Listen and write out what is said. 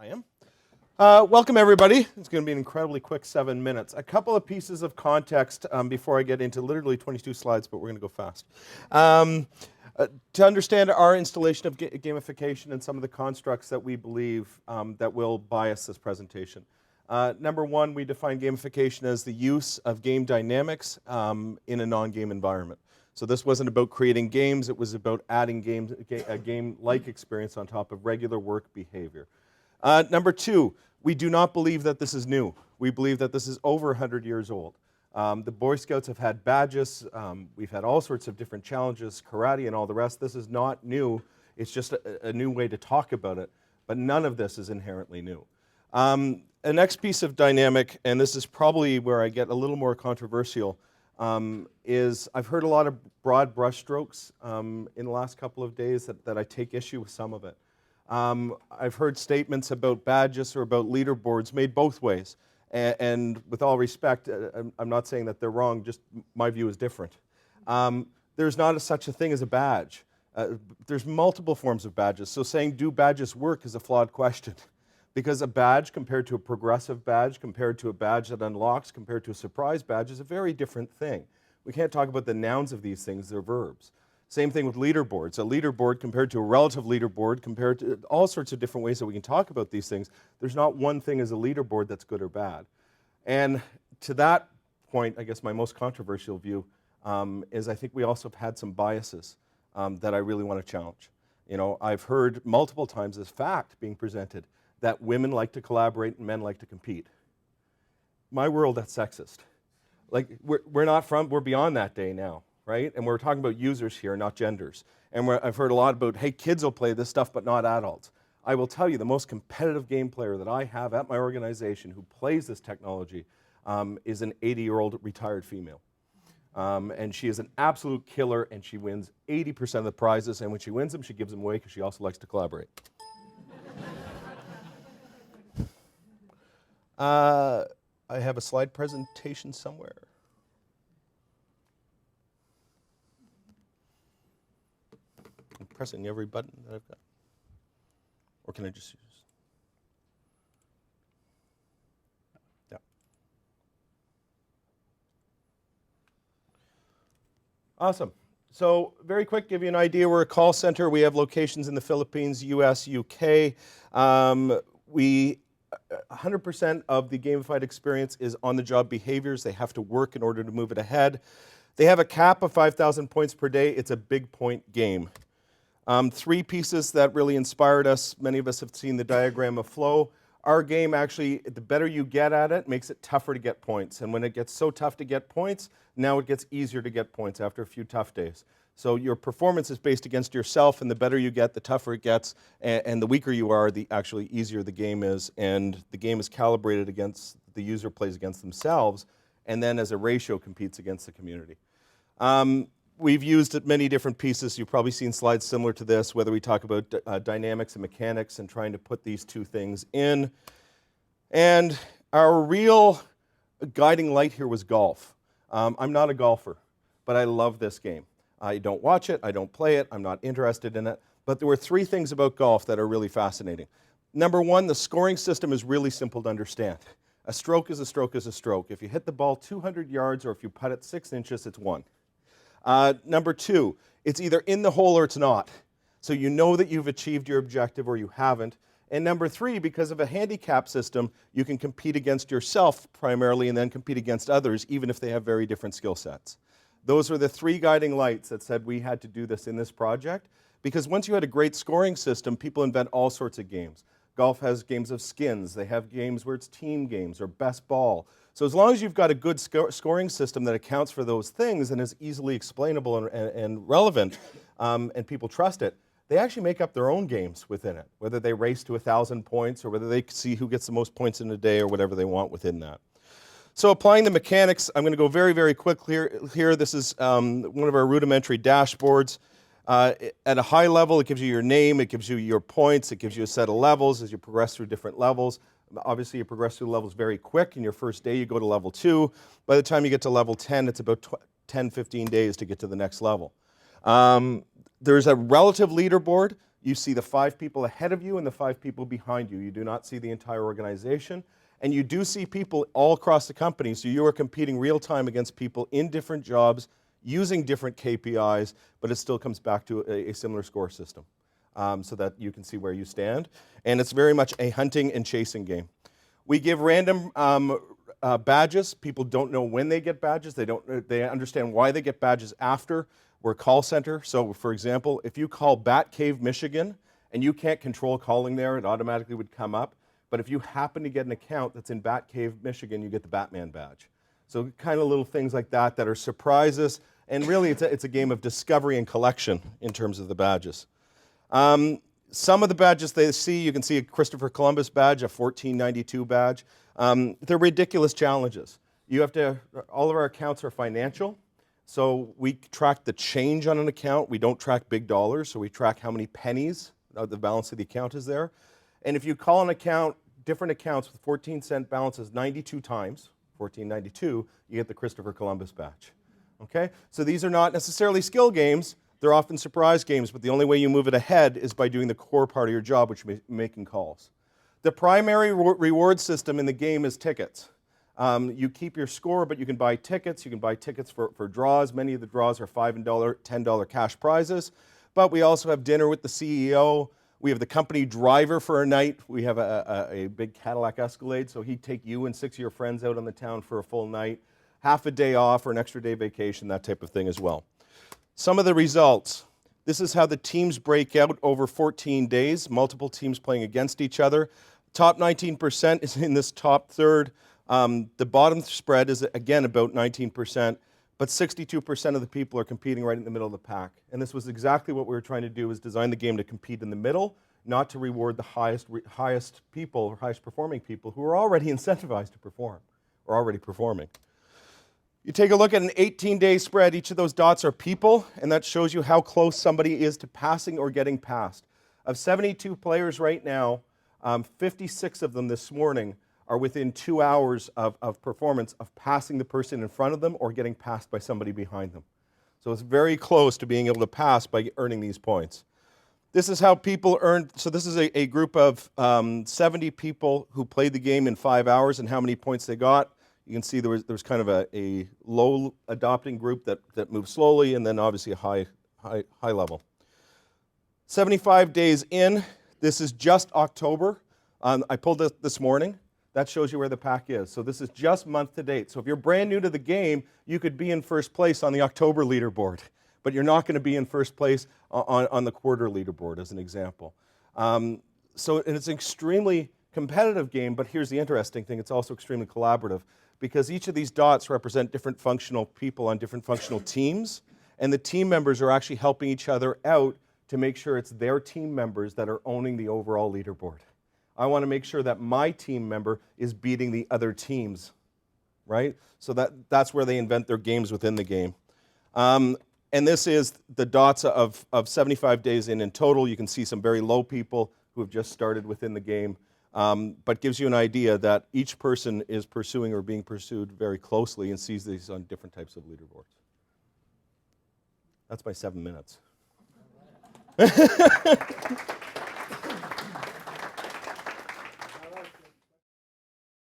I am. Welcome, everybody. It's going to be an incredibly quick 7 minutes. A couple of pieces of context before I get into literally 22 slides, but we're going to go fast. To understand our installation of gamification and some of the constructs that we believe that will bias this presentation. Number one, we define gamification as the use of game dynamics in a non-game environment. So this wasn't about creating games, it was about adding a game-like experience on top of regular work behavior. Number two, we do not believe that this is new. We believe that this is over 100 years old. The Boy Scouts have had badges, we've had all sorts of different challenges, karate and all the rest. This is not new, it's just a new way to talk about it, but none of this is inherently new. The next piece of dynamic, and this is probably where I get a little more controversial, is I've heard a lot of broad brushstrokes in the last couple of days that I take issue with some of it. I've heard statements about badges or about leaderboards made both ways. And with all respect, I'm not saying that they're wrong, just my view is different. There's not such a thing as a badge. There's multiple forms of badges, so saying do badges work is a flawed question. Because a badge compared to a progressive badge, compared to a badge that unlocks, compared to a surprise badge is a very different thing. We can't talk about the nouns of these things, they're verbs. Same thing with leaderboards. A leaderboard compared to a relative leaderboard, compared to all sorts of different ways that we can talk about these things. There's not one thing as a leaderboard that's good or bad. And to that point, I guess my most controversial view is I think we also have had some biases that I really want to challenge. You know, I've heard multiple times this fact being presented that women like to collaborate and men like to compete. My world, that's sexist. Like, we're beyond that day now, right? And we're talking about users here, not genders. And I've heard a lot about, hey, kids will play this stuff, but not adults. I will tell you, the most competitive game player that I have at my organization who plays this technology is an 80-year-old retired female. And she is an absolute killer, and she wins 80% of the prizes, and when she wins them, she gives them away because she also likes to collaborate. I have a slide presentation somewhere. I'm pressing every button that I've got. Or can I just use? Yeah. Awesome. So very quick, give you an idea. We're a call center. We have locations in the Philippines, US, UK. 100% of the gamified experience is on-the-job behaviors. They have to work in order to move it ahead. They have a cap of 5,000 points per day. It's a big point game. Three pieces that really inspired us. Many of us have seen the diagram of flow. Our game actually, the better you get at it, makes it tougher to get points. And when it gets so tough to get points, now it gets easier to get points after a few tough days. So your performance is based against yourself, and the better you get, the tougher it gets, and the weaker you are, the actually easier the game is, and the game is calibrated against, the user plays against themselves, and then as a ratio competes against the community. We've used many different pieces. You've probably seen slides similar to this, whether we talk about dynamics and mechanics and trying to put these two things in. And our real guiding light here was golf. I'm not a golfer, but I love this game. I don't watch it, I don't play it, I'm not interested in it, but there were three things about golf that are really fascinating. Number one, the scoring system is really simple to understand. A stroke is a stroke is a stroke. If you hit the ball 200 yards or if you putt it 6 inches, it's one. Number two, it's either in the hole or it's not. So you know that you've achieved your objective or you haven't. And number three, because of a handicap system, you can compete against yourself primarily and then compete against others, even if they have very different skill sets. Those were the three guiding lights that said we had to do this in this project, because once you had a great scoring system, people invent all sorts of games. Golf has games of skins. They have games where it's team games or best ball. So as long as you've got a good scoring system that accounts for those things and is easily explainable and relevant, and people trust it, they actually make up their own games within it, whether they race to 1,000 points or whether they see who gets the most points in a day or whatever they want within that. So applying the mechanics, I'm going to go very, very quick here. This is one of our rudimentary dashboards. At a high level, it gives you your name, it gives you your points, it gives you a set of levels as you progress through different levels. Obviously, you progress through levels very quick. In your first day, you go to level 2. By the time you get to level 10, it's about 10, 15 days to get to the next level. There's a relative leaderboard. You see the 5 people ahead of you and the 5 people behind you. You do not see the entire organization. And you do see people all across the company, so you are competing real time against people in different jobs, using different KPIs, but it still comes back to a similar score system so that you can see where you stand. And it's very much a hunting and chasing game. We give random badges. People don't know when they get badges. They understand why they get badges after. We're a call center. So, for example, if you call Batcave, Michigan, and you can't control calling there, it automatically would come up. But if you happen to get an account that's in Batcave, Michigan, you get the Batman badge. So kind of little things like that that are surprises. And really, it's a game of discovery and collection in terms of the badges. Some of the badges they see, you can see a Christopher Columbus badge, a 1492 badge. They're ridiculous challenges. All of our accounts are financial. So we track the change on an account. We don't track big dollars, so we track how many pennies the balance of the account is there. And if you call an account, different accounts with 14-cent balances 92 times, 1492, you get the Christopher Columbus badge. Okay? So these are not necessarily skill games. They're often surprise games, but the only way you move it ahead is by doing the core part of your job, which is making calls. The primary reward system in the game is tickets. You keep your score, but you can buy tickets. You can buy tickets for draws. Many of the draws are $5 and $10 cash prizes. But we also have dinner with the CEO. We have the company driver for a night. We have a big Cadillac Escalade, so he'd take you and 6 of your friends out on the town for a full night, half a day off or an extra day vacation, that type of thing as well. Some of the results. This is how the teams break out over 14 days, multiple teams playing against each other. Top 19% is in this top third. The bottom spread is, again, about 19%, but 62% of the people are competing right in the middle of the pack. And this was exactly what we were trying to do, is design the game to compete in the middle, not to reward the highest people or highest performing people who are already incentivized to perform or already performing. You take a look at an 18-day spread. Each of those dots are people, and that shows you how close somebody is to passing or getting passed. Of 72 players right now, 56 of them this morning are within 2 hours of performance of passing the person in front of them or getting passed by somebody behind them. So it's very close to being able to pass by earning these points. This is how people earn. So this is a group of 70 people who played the game in 5 hours and how many points they got. You can see there was kind of a low adopting group that moved slowly, and then obviously a high level. 75 days in. This is just October. I pulled this morning. That shows you where the pack is. So this is just month to date. So if you're brand new to the game, you could be in first place on the October leaderboard, but you're not going to be in first place on the quarter leaderboard, as an example. And it's an extremely competitive game, but here's the interesting thing. It's also extremely collaborative, because each of these dots represent different functional people on different functional teams, and the team members are actually helping each other out to make sure it's their team members that are owning the overall leaderboard. I want to make sure that my team member is beating the other teams, right? So that's where they invent their games within the game. And this is the dots of 75 days in total. You can see some very low people who have just started within the game, but gives you an idea that each person is pursuing or being pursued very closely and sees these on different types of leaderboards. That's my 7 minutes.